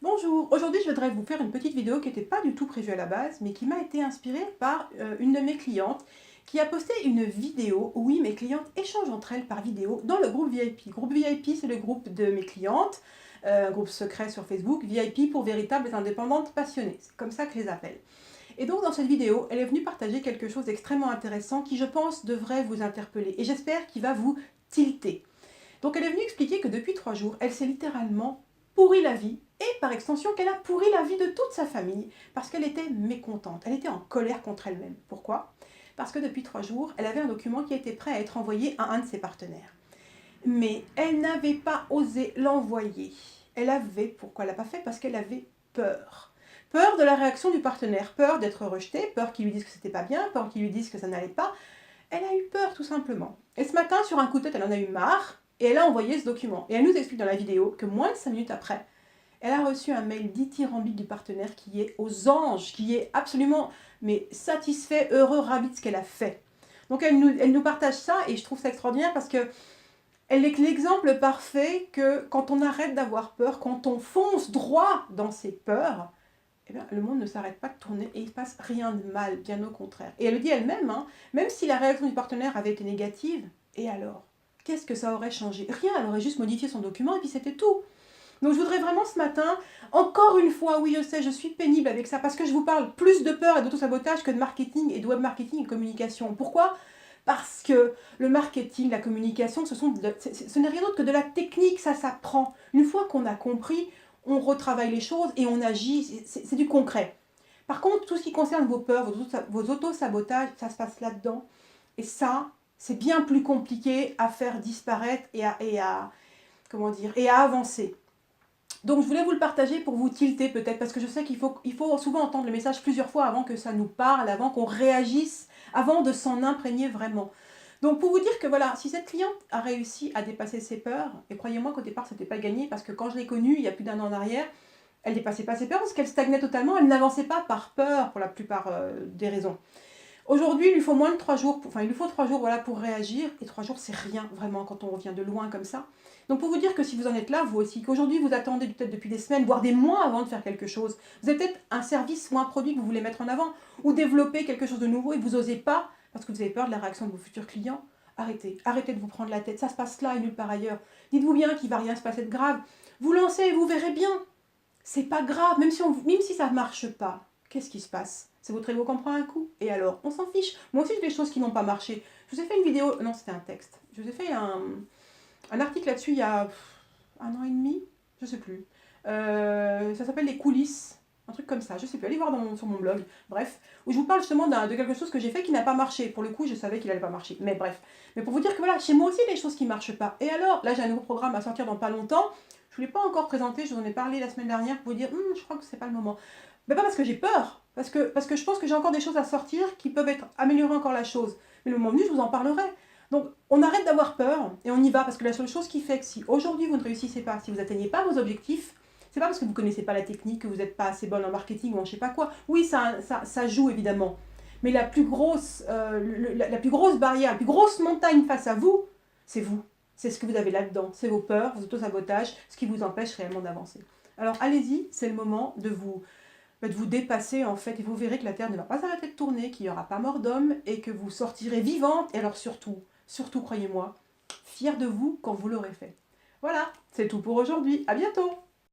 Bonjour, aujourd'hui je voudrais vous faire une petite vidéo qui n'était pas du tout prévue à la base, mais qui m'a été inspirée par une de mes clientes qui a posté une vidéo où oui, mes clientes échangent entre elles par vidéo dans le groupe VIP. Le groupe VIP, c'est le groupe de mes clientes, un groupe secret sur Facebook, VIP pour véritables indépendantes passionnées, c'est comme ça que je les appelle. Et donc dans cette vidéo, elle est venue partager quelque chose d'extrêmement intéressant qui je pense devrait vous interpeller et j'espère qu'il va vous tilter. Donc elle est venue expliquer que depuis 3 jours, elle s'est littéralement pourri la vie et par extension qu'elle a pourri la vie de toute sa famille parce qu'elle était mécontente, elle était en colère contre elle-même. Pourquoi? Parce que depuis 3 jours, elle avait un document qui était prêt à être envoyé à un de ses partenaires. Mais elle n'avait pas osé l'envoyer. Pourquoi elle l'a pas fait? Parce qu'elle avait peur. Peur de la réaction du partenaire, peur d'être rejetée, peur qu'ils lui disent que c'était pas bien, peur qu'ils lui disent que ça n'allait pas. Elle a eu peur tout simplement. Et ce matin, sur un coup de tête, elle en a eu marre et elle a envoyé ce document. Et elle nous explique dans la vidéo que moins de 5 minutes après, elle a reçu un mail dithyrambique du partenaire qui est aux anges, qui est absolument satisfait, heureux, ravi de ce qu'elle a fait. Donc elle nous partage ça et je trouve ça extraordinaire parce que elle est l'exemple parfait que quand on arrête d'avoir peur, quand on fonce droit dans ses peurs, eh bien, le monde ne s'arrête pas de tourner et il ne se passe rien de mal, bien au contraire. Et elle le dit elle-même, hein, même si la réaction du partenaire avait été négative, et alors? Qu'est-ce que ça aurait changé? Rien, elle aurait juste modifié son document et puis c'était tout. Donc je voudrais vraiment ce matin, encore une fois, oui je sais, je suis pénible avec ça, parce que je vous parle plus de peur et d'auto-sabotage que de marketing et de web marketing et de communication. Pourquoi? Parce que le marketing, la communication, ce n'est rien d'autre que de la technique, ça s'apprend. Une fois qu'on a compris, on retravaille les choses et on agit, c'est du concret. Par contre, tout ce qui concerne vos peurs, vos auto-sabotages, ça se passe là-dedans. Et ça, c'est bien plus compliqué à faire disparaître comment dire, et à avancer. Donc je voulais vous le partager pour vous tilter peut-être, parce que je sais qu'il faut souvent entendre le message plusieurs fois avant que ça nous parle, avant qu'on réagisse, avant de s'en imprégner vraiment. Donc pour vous dire que voilà, si cette cliente a réussi à dépasser ses peurs, et croyez-moi qu'au départ c'était pas gagné, parce que quand je l'ai connue il y a plus d'1 an en arrière, elle dépassait pas ses peurs parce qu'elle stagnait totalement, elle n'avançait pas par peur pour la plupart des raisons. Aujourd'hui, il lui faut moins de 3 jours, il lui faut 3 jours voilà, pour réagir, et 3 jours c'est rien vraiment quand on revient de loin comme ça. Donc pour vous dire que si vous en êtes là, vous aussi, qu'aujourd'hui vous attendez peut-être depuis des semaines, voire des mois avant de faire quelque chose, vous avez peut-être un service ou un produit que vous voulez mettre en avant, ou développer quelque chose de nouveau et vous n'osez pas, parce que vous avez peur de la réaction de vos futurs clients, arrêtez de vous prendre la tête, ça se passe là et nulle part ailleurs. Dites-vous bien qu'il ne va rien se passer de grave, vous lancez et vous verrez bien, c'est pas grave, même si ça ne marche pas, qu'est-ce qui se passe? C'est votre ego qui en prend un coup. Et alors, on s'en fiche. Moi aussi, j'ai des choses qui n'ont pas marché. Je vous ai fait une vidéo, non, c'était un texte. Je vous ai fait un article là-dessus il y a 1 an et demi, je sais plus. Ça s'appelle les coulisses, un truc comme ça, je sais plus. Allez voir sur mon blog, bref, où je vous parle justement de quelque chose que j'ai fait qui n'a pas marché. Pour le coup, je savais qu'il n'allait pas marcher, mais bref. Mais pour vous dire que voilà, chez moi aussi, il y a des choses qui ne marchent pas. Et alors, là, j'ai un nouveau programme à sortir dans pas longtemps. Je ne vous l'ai pas encore présenté, je vous en ai parlé la semaine dernière pour vous dire, je crois que c'est pas le moment. Mais pas parce que j'ai peur, parce que je pense que j'ai encore des choses à sortir qui peuvent améliorer encore la chose. Mais le moment venu, je vous en parlerai. Donc, on arrête d'avoir peur et on y va, parce que la seule chose qui fait que si aujourd'hui vous ne réussissez pas, si vous n'atteignez pas vos objectifs, c'est pas parce que vous ne connaissez pas la technique, que vous n'êtes pas assez bonne en marketing ou en je sais pas quoi. Oui, ça joue évidemment. Mais la plus grosse barrière, la plus grosse montagne face à vous, c'est vous. C'est ce que vous avez là-dedans. C'est vos peurs, vos auto-sabotages, ce qui vous empêche réellement d'avancer. Alors allez-y, c'est le moment de vous dépasser en fait, et vous verrez que la Terre ne va pas s'arrêter de tourner, qu'il n'y aura pas mort d'homme, et que vous sortirez vivante, et alors surtout croyez-moi, fière de vous quand vous l'aurez fait. Voilà, c'est tout pour aujourd'hui, à bientôt!